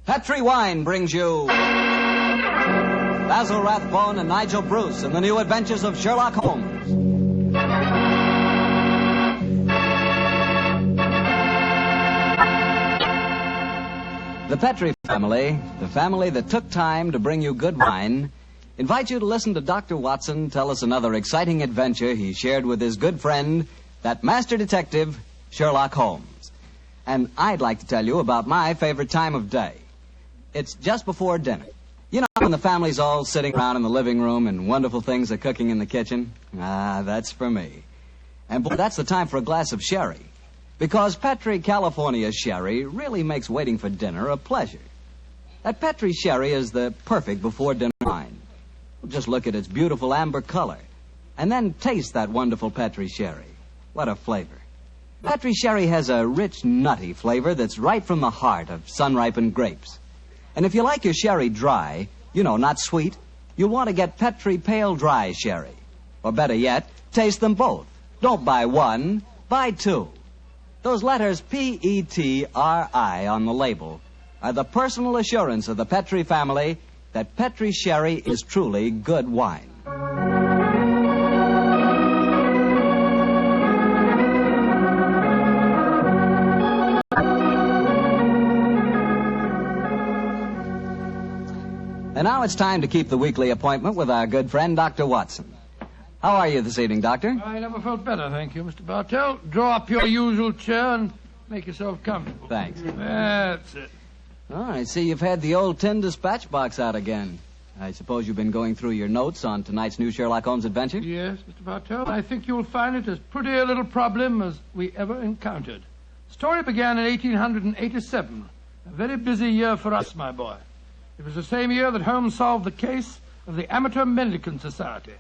Petri Wine brings you Basil Rathbone and Nigel Bruce in the new adventures of Sherlock Holmes. The Petri family, the family that took time to bring you good wine, invite you to listen to Dr. Watson tell us another exciting adventure he shared with his good friend, that master detective, Sherlock Holmes. And I'd like to tell you about my favorite time of day. It's just before dinner. You know, when the family's all sitting around in the living room and wonderful things are cooking in the kitchen? Ah, that's for me. And boy, that's the time for a glass of sherry. Because Petri California sherry really makes waiting for dinner a pleasure. That Petri sherry is the perfect before-dinner wine. Just look at its beautiful amber color. And then taste that wonderful Petri sherry. What a flavor. Petri sherry has a rich, nutty flavor that's right from the heart of sun-ripened grapes. And if you like your sherry dry, you know, not sweet, you'll want to get Petri Pale Dry Sherry. Or better yet, taste them both. Don't buy one, buy two. Those letters P-E-T-R-I on the label are the personal assurance of the Petri family that Petri sherry is truly good wine. And now it's time to keep the weekly appointment with our good friend, Dr. Watson. How are you this evening, Doctor? I never felt better, thank you, Mr. Bartell. Draw up your usual chair and make yourself comfortable. Thanks. That's it. Oh, I see you've had the old tin dispatch box out again. I suppose you've been going through your notes on tonight's new Sherlock Holmes adventure? Yes, Mr. Bartell. I think you'll find it as pretty a little problem as we ever encountered. The story began in 1887. A very busy year for us, my boy. It was the same year that Holmes solved the case of the Amateur Mendicant Society,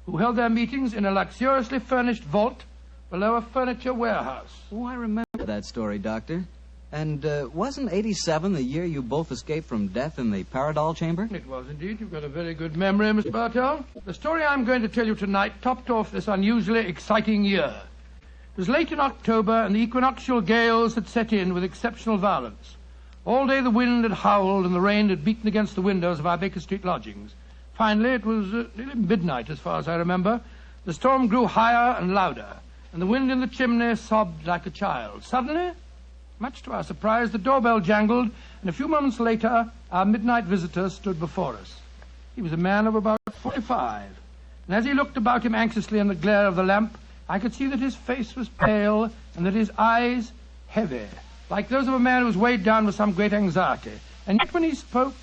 who held their meetings in a luxuriously furnished vault below a furniture warehouse. Oh, I remember that story, Doctor. And wasn't 87 the year you both escaped from death in the Paradol chamber? It was indeed. You've got a very good memory, Mr. Bartell. The story I'm going to tell you tonight topped off this unusually exciting year. It was late in October, and the equinoctial gales had set in with exceptional violence. All day the wind had howled and the rain had beaten against the windows of our Baker Street lodgings. Finally, it was nearly midnight, as far as I remember. The storm grew higher and louder, and the wind in the chimney sobbed like a child. Suddenly, much to our surprise, the doorbell jangled, and a few moments later, our midnight visitor stood before us. He was a man of about 45, and as he looked about him anxiously in the glare of the lamp, I could see that his face was pale and that his eyes heavy, like those of a man who was weighed down with some great anxiety. And yet when he spoke,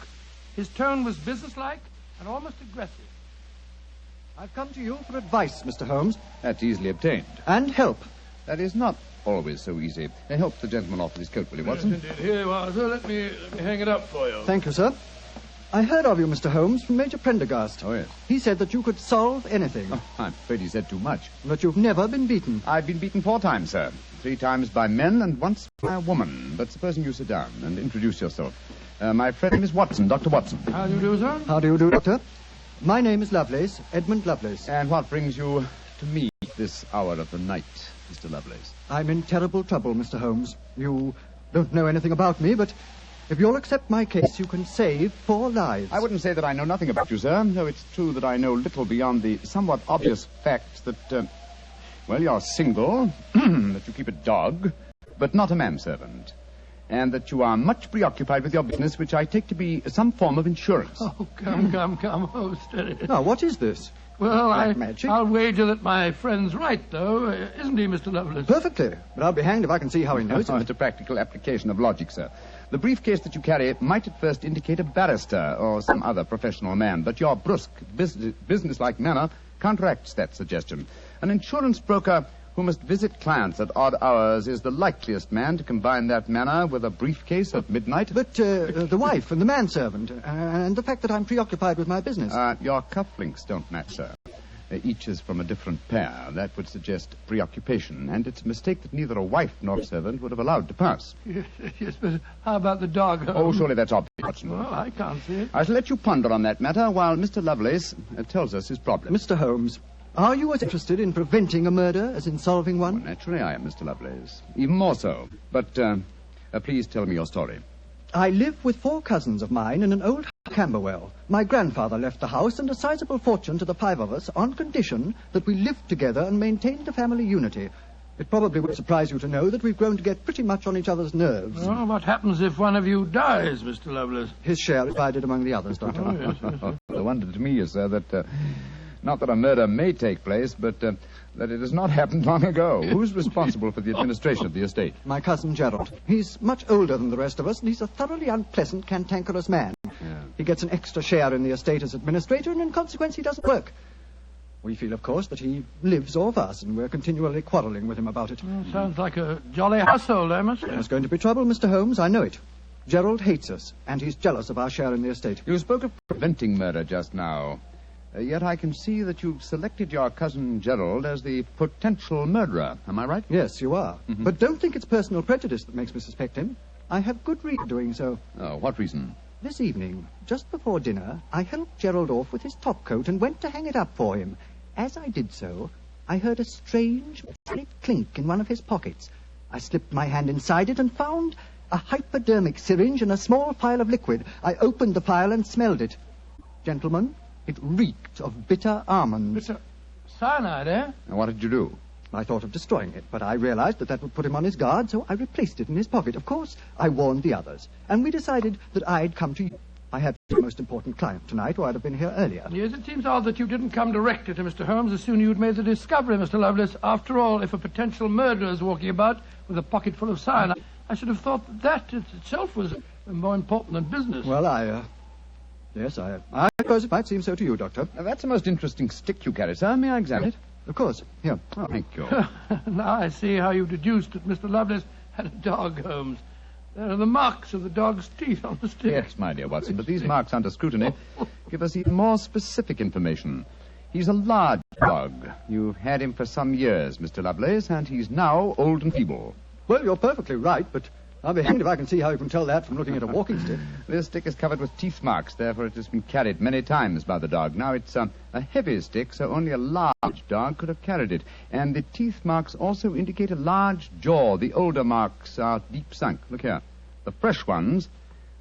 his tone was businesslike and almost aggressive. I've come to you for advice, Mr. Holmes. That's easily obtained. And help. That is not always so easy. Help the gentleman off with his coat, will you, Watson? Yes, indeed. Here you are, sir. Let me hang it up for you. Thank you, sir. I heard of you, Mr. Holmes, from Major Prendergast. Oh, yes. He said that you could solve anything. Oh, I'm afraid he said too much. But you've never been beaten. I've been beaten 4 times, sir. 3 times by men and once by a woman. But supposing you sit down and introduce yourself. My friend is Watson, Dr. Watson. How do you do, sir? How do you do, Doctor? My name is Lovelace, Edmund Lovelace. And what brings you to me this hour of the night, Mr. Lovelace? I'm in terrible trouble, Mr. Holmes. You don't know anything about me, but if you'll accept my case, you can save 4 lives. I wouldn't say that I know nothing about you, sir, though it's true that I know little beyond the somewhat obvious fact that, you're single, that you keep a dog, but not a manservant, and that you are much preoccupied with your business, which I take to be some form of insurance. Oh, come. Oh, steady. Now, what is this? Well, Black magic? I'll wager that my friend's right, though. Isn't he, Mr. Lovelace? Perfectly. But I'll be hanged if I can see how he knows Oh, it. it's a practical application of logic, sir. The briefcase that you carry might at first indicate a barrister or some other professional man, but your brusque, businesslike manner counteracts that suggestion. An insurance broker who must visit clients at odd hours is the likeliest man to combine that manner with a briefcase at midnight. But the wife and the manservant, and the fact that I'm preoccupied with my business. Your cufflinks don't match, sir. Each is from a different pair. That would suggest preoccupation, and it's a mistake that neither a wife nor a servant would have allowed to pass. Yes, but how about the dog? Oh, surely that's obvious, Watson. Well, I can't see it. I shall let you ponder on that matter while Mr. Lovelace tells us his problem. Mr. Holmes, are you as interested in preventing a murder as in solving one? Well, naturally I am, Mr. Lovelace. Even more so. But please tell me your story. I live with 4 cousins of mine in an old Camberwell. My grandfather left the house and a sizable fortune to the 5 of us on condition that we lived together and maintained the family unity. It probably would surprise you to know that we've grown to get pretty much on each other's nerves. Well, what happens if one of you dies, Mr. Lovelace? His share is divided among the others, Doctor. Oh, yes. The wonder to me is, sir, that not that a murder may take place, but that it has not happened long ago. Who's responsible for the administration of the estate? My cousin Gerald. He's much older than the rest of us, and he's a thoroughly unpleasant, cantankerous man. Yeah. He gets an extra share in the estate as administrator, and in consequence he doesn't work. We feel, of course, that he lives off us, and we're continually quarrelling with him about it. Sounds like a jolly household, I must say. There's going to be trouble, Mr. Holmes, I know it. Gerald hates us, and he's jealous of our share in the estate. You spoke of preventing murder just now. Yet I can see that you've selected your cousin Gerald as the potential murderer. Am I right? Yes, you are. Mm-hmm. But don't think it's personal prejudice that makes me suspect him. I have good reason doing so. Oh, what reason? This evening, just before dinner, I helped Gerald off with his top coat and went to hang it up for him. As I did so, I heard a strange metallic clink in one of his pockets. I slipped my hand inside it and found a hypodermic syringe and a small phial of liquid. I opened the phial and smelled it. Gentlemen, it reeked of bitter almonds. Bitter cyanide, eh? And what did you do? I thought of destroying it, but I realized that would put him on his guard, so I replaced it in his pocket. Of course, I warned the others, and we decided that I'd come to you. I had the most important client tonight, or I'd have been here earlier. Yes, it seems odd that you didn't come directly to Mr. Holmes as soon as you'd made the discovery, Mr. Lovelace. After all, if a potential murderer is walking about with a pocket full of cyanide, I should have thought that itself was more important than business. Well, Yes, I suppose it might seem so to you, Doctor. Now, that's a most interesting stick you carry, sir. May I examine it? Of course. Here. Oh, thank you. Now I see how you deduced that Mr. Lovelace had a dog, Holmes. There are the marks of the dog's teeth on the stick. Yes, my dear Watson, but these marks under scrutiny give us even more specific information. He's a large dog. You've had him for some years, Mr. Lovelace, and he's now old and feeble. Well, you're perfectly right, but I'll be hanged if I can see how you can tell that from looking at a walking stick. This stick is covered with teeth marks, therefore it has been carried many times by the dog. Now, it's a heavy stick, so only a large dog could have carried it. And the teeth marks also indicate a large jaw. The older marks are deep sunk. Look here. The fresh ones,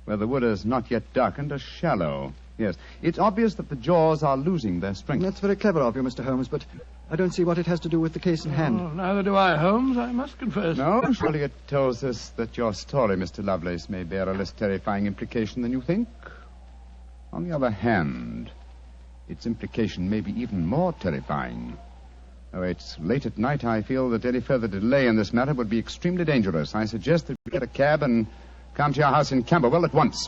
where the wood is not yet darkened, are shallow. Yes, it's obvious that the jaws are losing their strength. That's very clever of you, Mr. Holmes, but I don't see what it has to do with the case in hand. Oh, neither do I, Holmes, I must confess. No, surely it tells us that your story, Mr. Lovelace, may bear a less terrifying implication than you think. On the other hand, its implication may be even more terrifying. Oh, it's late at night. I feel that any further delay in this matter would be extremely dangerous. I suggest that we get a cab and come to your house in Camberwell at once.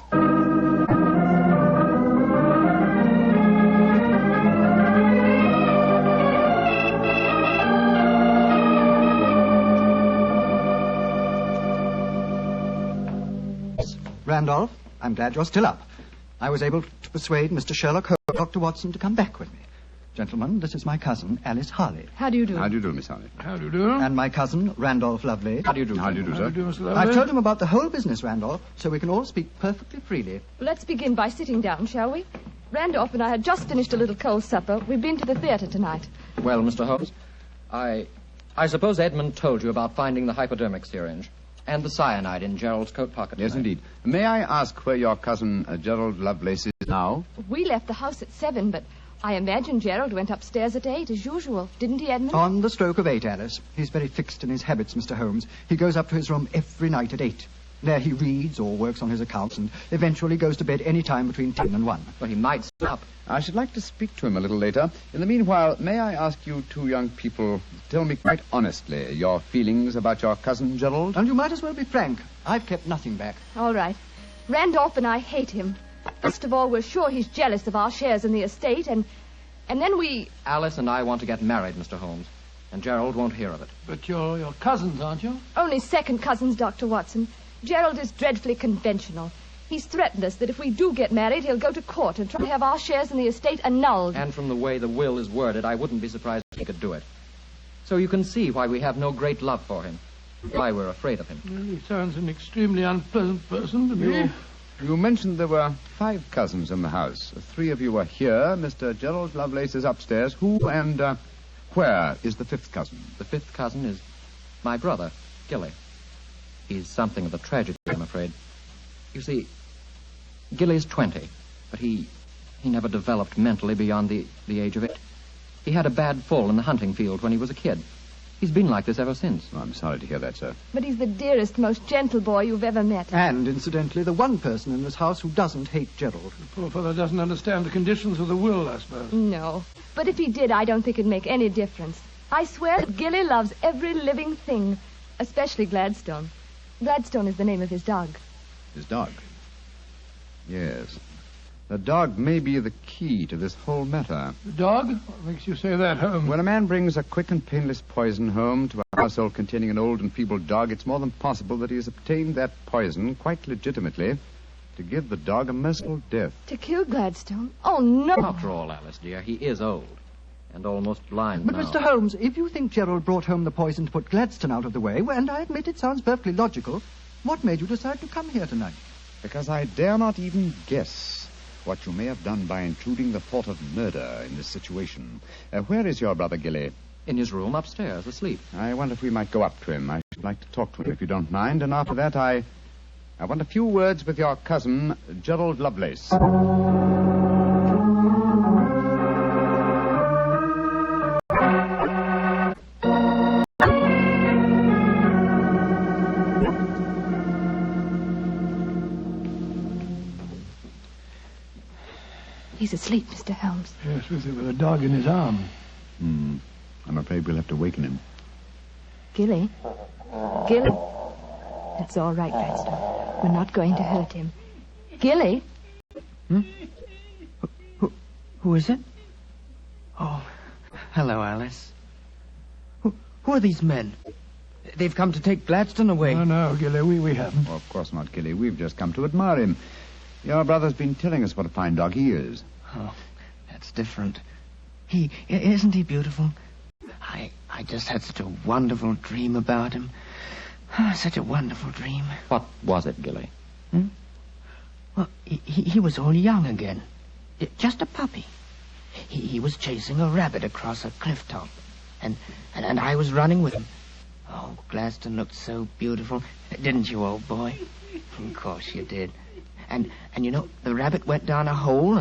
Randolph, I'm glad you're still up. I was able to persuade Mr. Sherlock Holmes and Dr. Watson to come back with me. Gentlemen, this is my cousin, Alice Harley. How do you do? How do you do, Miss Harley? How do you do? And my cousin, Randolph Lovelace. How do you do? How do you do, How sir? do you do, Mr. Lovelace? I've told him about the whole business, Randolph, so we can all speak perfectly freely. Let's begin by sitting down, shall we? Randolph and I had just finished a little cold supper. We've been to the theatre tonight. Well, Mr. Holmes, I suppose Edmund told you about finding the hypodermic syringe and the cyanide in Gerald's coat pocket. Yes, tonight. indeed. May I ask where your cousin Gerald Lovelace is now? We left the house at 7, but I imagine Gerald went upstairs at 8, as usual. Didn't he, Edmund? On the stroke of 8, Alice. He's very fixed in his habits, Mr. Holmes. He goes up to his room every night at 8. There he reads or works on his accounts and eventually goes to bed any time between 10 and 1. Well, he might stop. I should like to speak to him a little later. In the meanwhile, may I ask you two young people to tell me quite honestly your feelings about your cousin Gerald? And you might as well be frank. I've kept nothing back. All right. Randolph and I hate him. First of all, we're sure he's jealous of our shares in the estate, and then we... Alice and I want to get married, Mr. Holmes, and Gerald won't hear of it. But you're your cousins, aren't you? Only second cousins, Dr. Watson. Gerald is dreadfully conventional. He's threatened us that if we do get married, he'll go to court and try to have our shares in the estate annulled. And from the way the will is worded, I wouldn't be surprised if he could do it. So you can see why we have no great love for him, why we're afraid of him. Well, he sounds an extremely unpleasant person to me. You mentioned there were 5 cousins in the house. 3 of you are here. Mr. Gerald Lovelace is upstairs. Who and where is the 5th cousin? The 5th cousin is my brother, Gilly. He's something of a tragedy, I'm afraid. You see, Gilly's 20, but he never developed mentally beyond the age of 8. He had a bad fall in the hunting field when he was a kid. He's been like this ever since. Oh, I'm sorry to hear that, sir. But he's the dearest, most gentle boy you've ever met. And, incidentally, the one person in this house who doesn't hate Gerald. The poor fellow doesn't understand the conditions of the will, I suppose. No. But if he did, I don't think it'd make any difference. I swear that Gilly loves every living thing, especially Gladstone. Gladstone is the name of his dog. His dog? Yes. The dog may be the key to this whole matter. The dog? What makes you say that, Holmes? When a man brings a quick and painless poison home to a household containing an old and feeble dog, it's more than possible that he has obtained that poison, quite legitimately, to give the dog a merciful death. To kill Gladstone? Oh, no. After all, Alice, dear, he is old and almost blind But, now. Mr. Holmes, if you think Gerald brought home the poison to put Gladstone out of the way, and I admit it sounds perfectly logical, what made you decide to come here tonight? Because I dare not even guess what you may have done by intruding the thought of murder in this situation. Where is your brother Gilly? In his room upstairs, asleep. I wonder if we might go up to him. I should like to talk to him, if you don't mind. And after that, I want a few words with your cousin, Gerald Lovelace. He's asleep, Mr. Holmes. Yes, with a dog in his arm. I'm afraid we'll have to waken him. Gilly? Gilly? It's all right, Gladstone. We're not going to hurt him. Gilly? Who is it? Oh, hello, Alice. Who are these men? They've come to take Gladstone away. No, Gilly, we haven't. Oh, of course not, Gilly. We've just come to admire him. Your brother's been telling us what a fine dog he is. Oh, that's different. Isn't he beautiful? I just had such a wonderful dream about him. Such a wonderful dream. What was it, Gilly? Well, he was all young again. Just a puppy. He was chasing a rabbit across a cliff top. And I was running with him. Oh, Gladstone looked so beautiful. Didn't you, old boy? Of course you did. And you know, the rabbit went down a hole,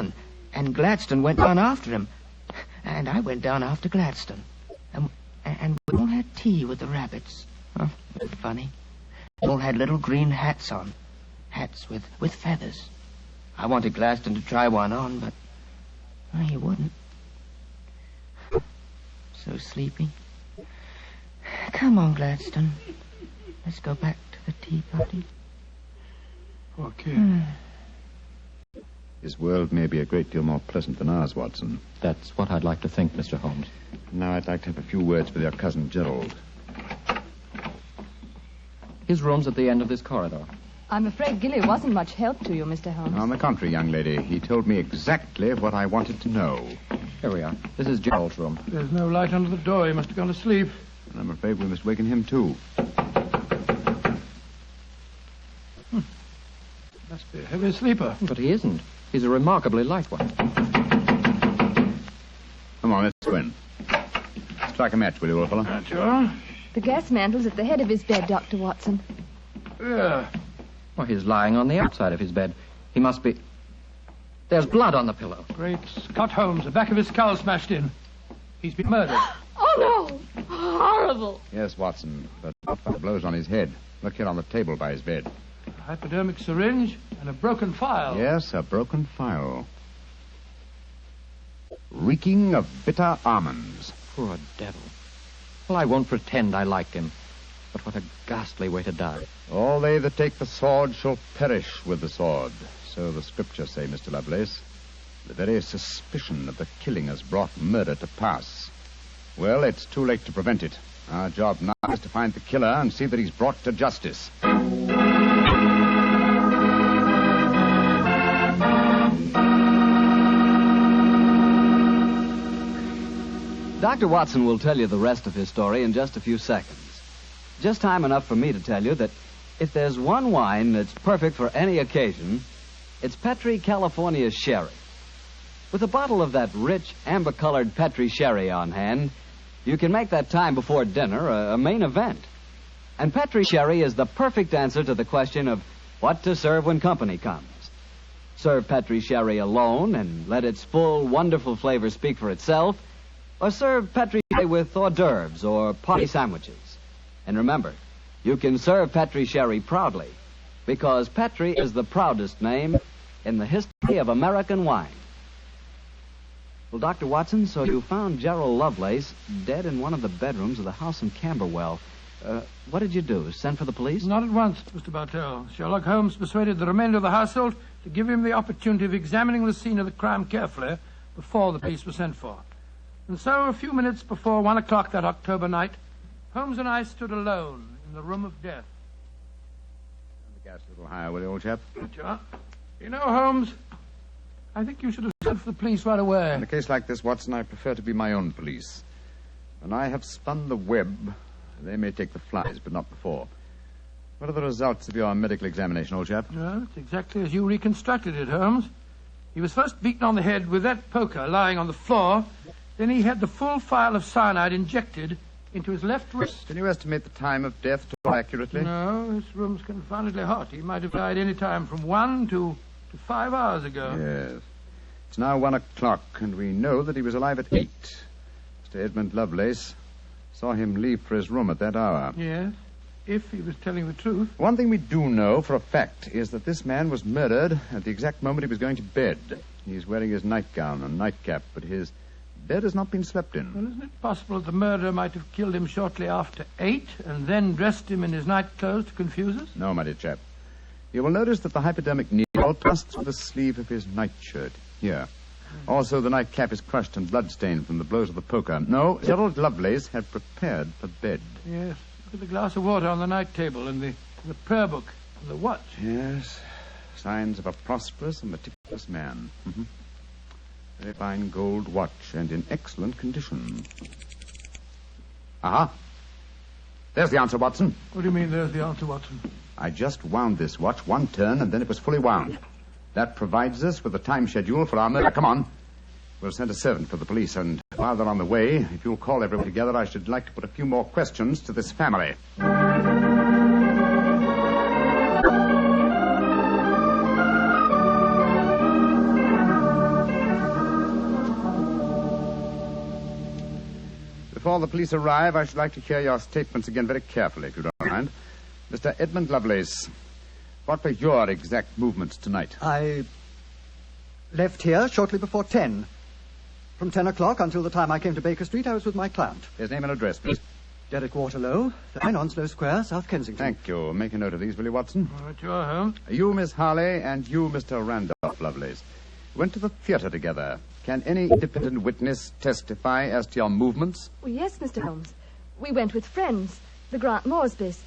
and Gladstone went down after him. And I went down after Gladstone. And we all had tea with the rabbits. Oh, wasn't it funny? We all had little green hats on. Hats with feathers. I wanted Gladstone to try one on, but he wouldn't. So sleepy. Come on, Gladstone. Let's go back to the tea party. Poor kid. His world may be a great deal more pleasant than ours, Watson. That's what I'd like to think, Mr. Holmes. Now I'd like to have a few words with your cousin Gerald. His room's at the end of this corridor. I'm afraid Gilly wasn't much help to you, Mr. Holmes. On the contrary, young lady, he told me exactly what I wanted to know. Here we are. This is Gerald's room. There's no light under the door. He must have gone to sleep. And I'm afraid we must waken him, too. Must be a heavy sleeper. But he isn't. He's a remarkably light one. Come on, let's go in. Strike a match, will you, old fellow? Sure. The gas mantle's at the head of his bed, Dr. Watson. Yeah. Well, he's lying on the outside of his bed. He must be... There's blood on the pillow. Great Scott, Holmes. The back of his skull smashed in. He's been murdered. Oh, no! Horrible! Yes, Watson, but not by blows on his head. Look here on the table by his bed. A hypodermic syringe and a broken file. Yes, a broken file. Reeking of bitter almonds. Poor devil. Well, I won't pretend I liked him. But what a ghastly way to die. All they that take the sword shall perish with the sword. So the scriptures say, Mr. Lovelace. The very suspicion of the killing has brought murder to pass. Well, it's too late to prevent it. Our job now is to find the killer and see that he's brought to justice. Dr. Watson will tell you the rest of his story in just a few seconds. Just time enough for me to tell you that if there's one wine that's perfect for any occasion, it's Petri California Sherry. With a bottle of that rich, amber-colored Petri Sherry on hand, you can make that time before dinner a main event. And Petri Sherry is the perfect answer to the question of what to serve when company comes. Serve Petri sherry alone and let its full, wonderful flavor speak for itself, or serve Petri sherry with hors d'oeuvres or party sandwiches. And remember, you can serve Petri sherry proudly, because Petri is the proudest name in the history of American wine. Well, Dr. Watson, so you found Gerald Lovelace dead in one of the bedrooms of the house in Camberwell. What did you do? Send for the police? Not at once, Mr. Bartell. Sherlock Holmes persuaded the remainder of the household to give him the opportunity of examining the scene of the crime carefully before the police were sent for. And so, a few minutes before 1 o'clock that October night, Holmes and I stood alone in the room of death. Turn the gas a little higher, will you, old chap? Sure. You know, Holmes, I think you should have sent for the police right away. In a case like this, Watson, I prefer to be my own police. When I have spun the web, they may take the flies, but not before. What are the results of your medical examination, old chap? Well, it's exactly as you reconstructed it, Holmes. He was first beaten on the head with that poker lying on the floor. Then he had the full phial of cyanide injected into his left wrist. Can you estimate the time of death accurately? No, this room's confoundedly hot. He might have died any time from 1 to 5 hours ago. Yes. It's now 1 o'clock, and we know that he was alive at 8. Mr. Edmund Lovelace saw him leave for his room at that hour. Yes, if he was telling the truth. One thing we do know for a fact is that this man was murdered at the exact moment he was going to bed. He's wearing his nightgown and nightcap, but his bed has not been slept in. Well, isn't it possible that the murderer might have killed him shortly after 8 and then dressed him in his nightclothes to confuse us? No, my dear chap. You will notice that the hypodermic needle passed through the sleeve of his nightshirt. Here. Also, the nightcap is crushed and bloodstained from the blows of the poker. No, Gerald Lovelace had prepared for bed. Yes. Look at the glass of water on the night table and the prayer book and the watch. Yes. Signs of a prosperous and meticulous man. Mm-hmm. Very fine gold watch and in excellent condition. Aha. There's the answer, Watson. What do you mean there's the answer, Watson? I just wound this watch one turn and then it was fully wound. That provides us with a time schedule for our murder. Come on. We'll send a servant for the police, and while they're on the way, if you'll call everybody together, I should like to put a few more questions to this family. Before the police arrive, I should like to hear your statements again very carefully, if you don't mind. Mr. Edmund Lovelace, what were your exact movements tonight? I left here shortly before 10. From 10 o'clock until the time I came to Baker Street, I was with my client. His name and address, please. Derek Waterlow, 9 Onslow Square, South Kensington. Thank you. Make a note of these, will you, Watson? All right, you're home. You, Miss Harley, and you, Mr. Randolph Lovelace, went to the theater together. Can any independent witness testify as to your movements? Well, yes, Mr. Holmes. We went with friends, the Grant Moresbys.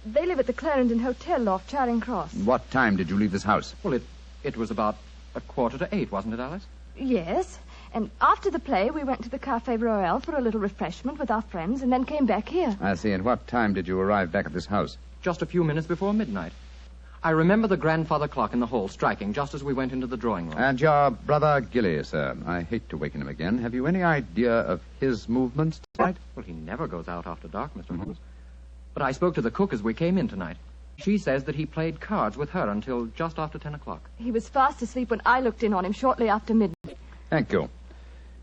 They live at the Clarendon Hotel off Charing Cross. What time did you leave this house? Well, it was about 7:45, wasn't it, Alice? Yes. And after the play, we went to the Café Royal for a little refreshment with our friends and then came back here. I see. And what time did you arrive back at this house? Just a few minutes before midnight. I remember the grandfather clock in the hall striking just as we went into the drawing room. And your brother Gilly, sir. I hate to waken him again. Have you any idea of his movements tonight? Well, he never goes out after dark, Mr. Holmes. But I spoke to the cook as we came in tonight. She says that he played cards with her until just after 10 o'clock. He was fast asleep when I looked in on him shortly after midnight. Thank you.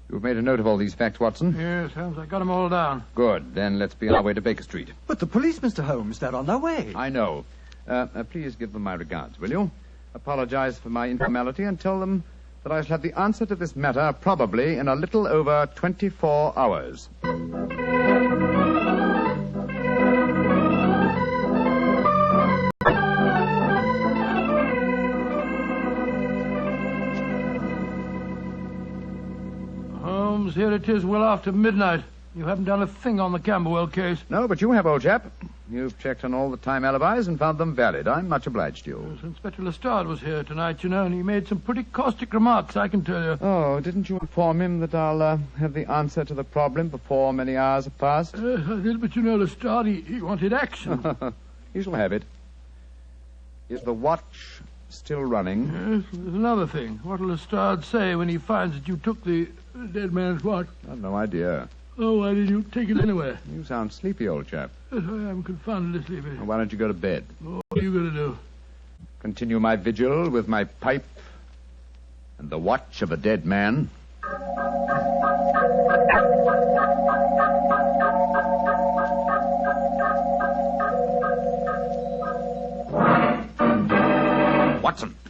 You've made a note of all these facts, Watson? Yes, Holmes, I got them all down. Good. Then let's be on our way to Baker Street. But the police, Mr. Holmes, they're on their way. I know. Please give them my regards, will you? Apologize for my informality and tell them that I shall have the answer to this matter probably in a little over 24 hours. Holmes, here it is well after midnight. You haven't done a thing on the Camberwell case. No, but you have, old chap. You've checked on all the time alibis and found them valid. I'm much obliged to you. Yes, Inspector Lestrade was here tonight, you know, and he made some pretty caustic remarks, I can tell you. Oh, didn't you inform him that I'll have the answer to the problem before many hours have passed? Yes, I did, but you know, Lestrade, he wanted action. You shall have it. Is the watch still running? Yes, there's another thing. What'll Lestrade say when he finds that you took the dead man's watch? I've no idea. Oh, why did you take it anyway? You sound sleepy, old chap. Yes, I am confoundedly sleepy. Well, why don't you go to bed? Oh, what are you going to do? continue my vigil with my pipe and the watch of a dead man.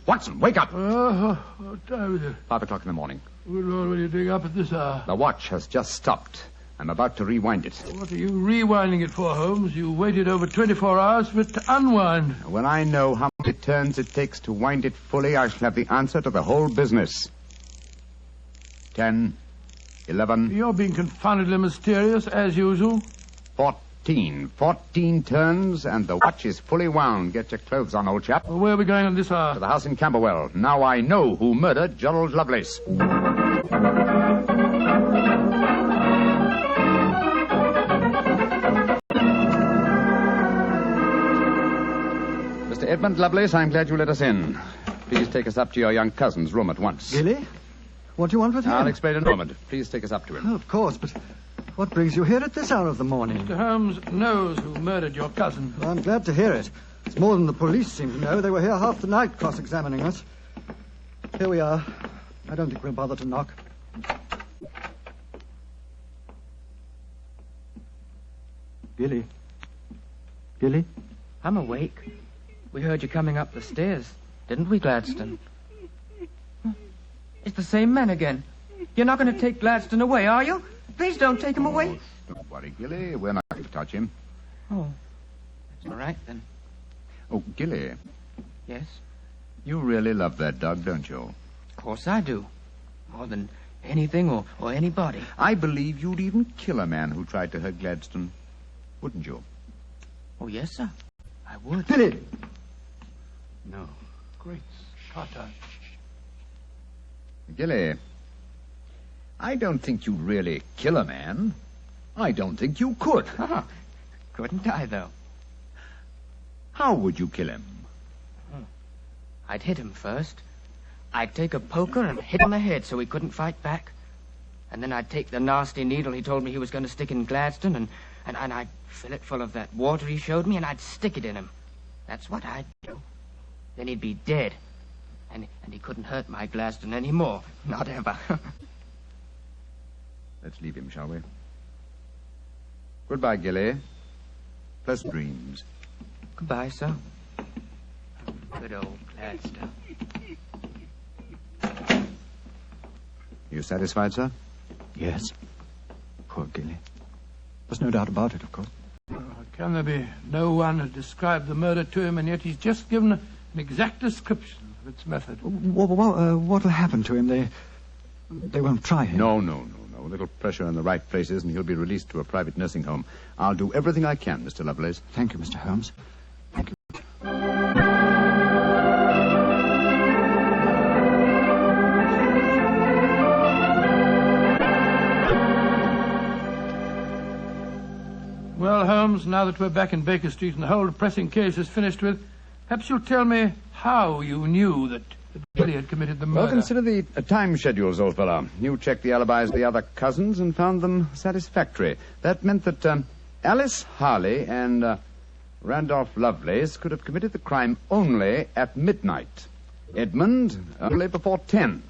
Watson, wake up! What time is it? 5 o'clock in the morning. Good Lord, what are you doing up at this hour? The watch has just stopped. I'm about to rewind it. What are you rewinding it for, Holmes? You waited over 24 hours for it to unwind. When I know how many turns it takes to wind it fully, I shall have the answer to the whole business. 10, 11... You're being confoundedly mysterious, as usual. 14. 14 turns, and the watch is fully wound. Get your clothes on, old chap. Well, where are we going at this hour? To the house in Camberwell. Now I know who murdered Gerald Lovelace. Mr. Edmund Lovelace, I'm glad you let us in. Please take us up to your young cousin's room at once. Gilly? What do you want with him? I'll explain in a moment. Please take us up to him. Oh, of course, but what brings you here at this hour of the morning? Mr. Holmes knows who murdered your cousin. Well, I'm glad to hear it. It's more than the police seem to know. They were here half the night cross-examining us. Here we are. I don't think we'll bother to knock. Gilly? Gilly? I'm awake. We heard you coming up the stairs, didn't we, Gladstone? It's the same man again. You're not going to take Gladstone away, are you? Please don't take him away. Don't worry, Gilly. We're not going to touch him. Oh, that's all right, then. Oh, Gilly, Yes, you really love that dog, don't you? of course I do. More than anything or anybody. I believe you'd even kill a man who tried to hurt Gladstone. Wouldn't you? Oh, yes, sir. I would. Gilly! No. Great Scott. Gilly, I don't think you'd really kill a man. I don't think you could. Couldn't I, though? How would you kill him? I'd hit him first. I'd take a poker and hit on the head so he couldn't fight back. And then I'd take the nasty needle he told me he was going to stick in Gladstone, and I'd fill it full of that water he showed me, and I'd stick it in him. That's what I'd do. Then he'd be dead. And he couldn't hurt my Gladstone anymore. Not ever. Let's leave him, shall we? Goodbye, Gilly. Pleasant dreams. Goodbye, sir. Good old Gladstone. You satisfied, sir? Yes. Poor Gilly. There's no doubt about it, of course. Can there be no one who described the murder to him, and yet he's just given an exact description of its method? What'll happen to him? They won't try him. No. A little pressure in the right places, and he'll be released to a private nursing home. I'll do everything I can, Mr. Lovelace. Thank you, Mr. Holmes. Thank you. Well, Holmes, now that we're back in Baker Street and the whole depressing case is finished with, perhaps you'll tell me how you knew that Gilly had committed the murder. Well, consider the time schedules, old fellow. You checked the alibis of the other cousins and found them satisfactory. That meant that Alice Harley and Randolph Lovelace could have committed the crime only at midnight. Edmund only before 10.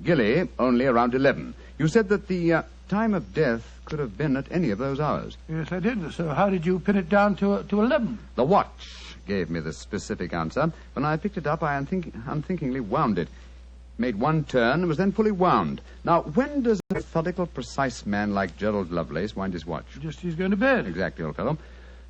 Gilly only around 11. You said that the time of death could have been at any of those hours. Yes, I did. So how did you pin it down to 11? The watch gave me the specific answer. When I picked it up, I unthinkingly wound it. Made one turn and was then fully wound. Now, when does a methodical, precise man like Gerald Lovelace wind his watch? Just as he's going to bed. Exactly, old fellow.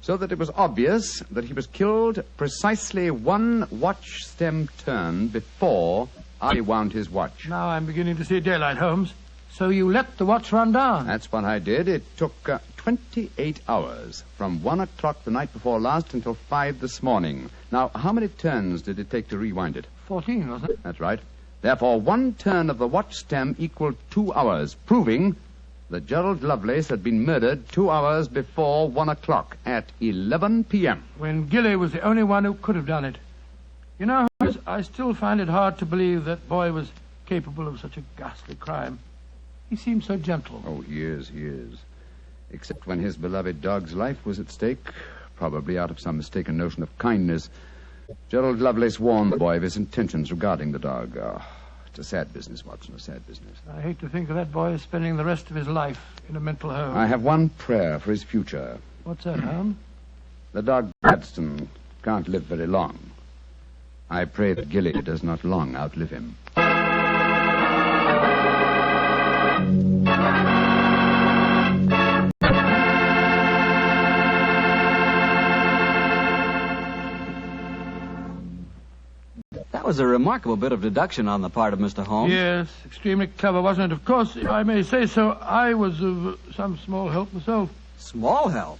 So that it was obvious that he was killed precisely one watch stem turn before I wound his watch. Now I'm beginning to see daylight, Holmes. So you let the watch run down? That's what I did. It took 28 hours, from 1 o'clock the night before last until 5 this morning. Now, how many turns did it take to rewind it? 14, wasn't it? That's right. Therefore, one turn of the watch stem equaled 2 hours, proving that Gerald Lovelace had been murdered 2 hours before 1 o'clock at 11 p.m. When Gilly was the only one who could have done it. You know, Holmes, I still find it hard to believe that boy was capable of such a ghastly crime. He seemed so gentle. Oh, he is. Except when his beloved dog's life was at stake, probably out of some mistaken notion of kindness. Gerald Lovelace warned the boy of his intentions regarding the dog. Oh, it's a sad business, Watson, a sad business. I hate to think of that boy spending the rest of his life in a mental home. I have one prayer for his future. What's that, Holmes? The dog Gladstone can't live very long. I pray that Gilly does not long outlive him. That was a remarkable bit of deduction on the part of Mr. Holmes. Yes, extremely clever, wasn't it? Of course, if I may say so, I was of some small help myself. Small help?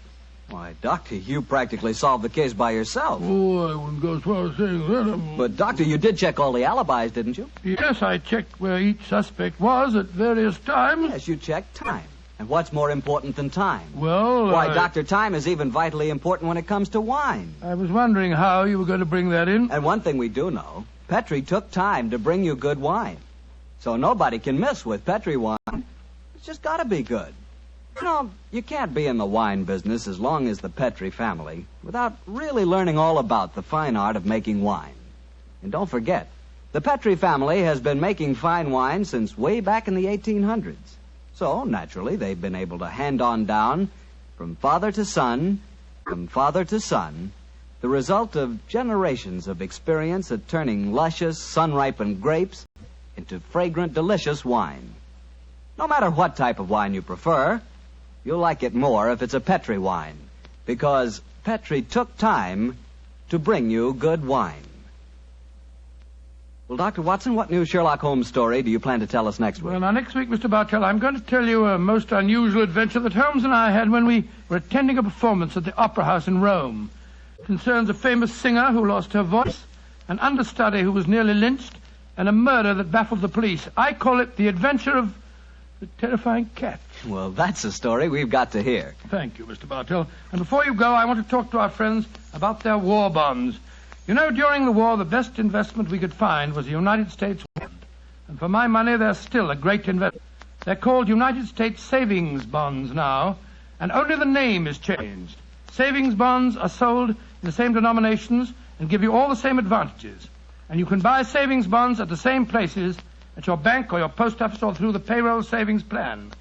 Why, Doctor, you practically solved the case by yourself. Oh, I wouldn't go as far as saying that. But, Doctor, you did check all the alibis, didn't you? Yes, I checked where each suspect was at various times. Yes, you checked time. And what's more important than time? Well, Why, Doctor, time is even vitally important when it comes to wine. I was wondering how you were going to bring that in. And one thing we do know, Petrie took time to bring you good wine. So nobody can miss with Petrie wine. It's just got to be good. You know, you can't be in the wine business as long as the Petrie family without really learning all about the fine art of making wine. And don't forget, the Petrie family has been making fine wine since way back in the 1800s. So, naturally, they've been able to hand on down, from father to son, the result of generations of experience at turning luscious, sun-ripened grapes into fragrant, delicious wine. No matter what type of wine you prefer, you'll like it more if it's a Petrie wine, because Petrie took time to bring you good wine. Well, Dr. Watson, what new Sherlock Holmes story do you plan to tell us next week? Well, now, next week, Mr. Bartell, I'm going to tell you a most unusual adventure that Holmes and I had when we were attending a performance at the Opera House in Rome. It concerns a famous singer who lost her voice, an understudy who was nearly lynched, and a murder that baffled the police. I call it The Adventure of the Terrifying Cat. Well, that's a story we've got to hear. Thank you, Mr. Bartell. And before you go, I want to talk to our friends about their war bonds. You know, during the war, the best investment we could find was the United States bond. And for my money, they're still a great investment. They're called United States savings bonds now, and only the name is changed. Savings bonds are sold in the same denominations and give you all the same advantages. And you can buy savings bonds at the same places at your bank or your post office or through the payroll savings plan.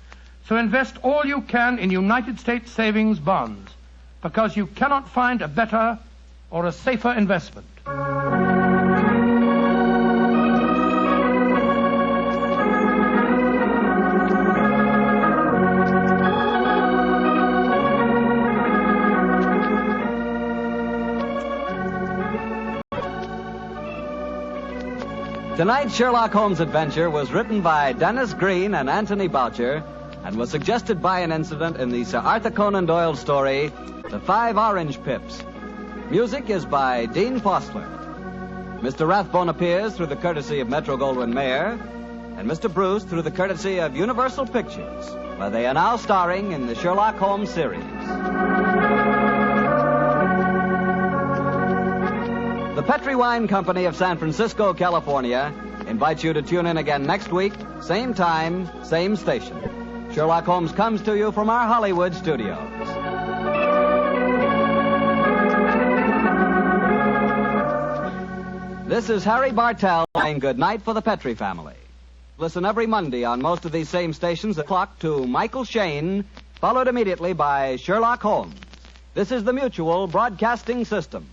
So invest all you can in United States savings bonds, because you cannot find a better or a safer investment. Tonight's Sherlock Holmes adventure was written by Dennis Green and Anthony Boucher and was suggested by an incident in the Sir Arthur Conan Doyle story, The 5 Orange Pips. Music is by Dean Fostler. Mr. Rathbone appears through the courtesy of Metro-Goldwyn-Mayer, and Mr. Bruce through the courtesy of Universal Pictures, where they are now starring in the Sherlock Holmes series. The Petrie Wine Company of San Francisco, California, invites you to tune in again next week, same time, same station. Sherlock Holmes comes to you from our Hollywood studios. This is Harry Bartell saying good night for the Petrie family. Listen every Monday on most of these same stations at clock to Michael Shayne, followed immediately by Sherlock Holmes. This is the Mutual Broadcasting System.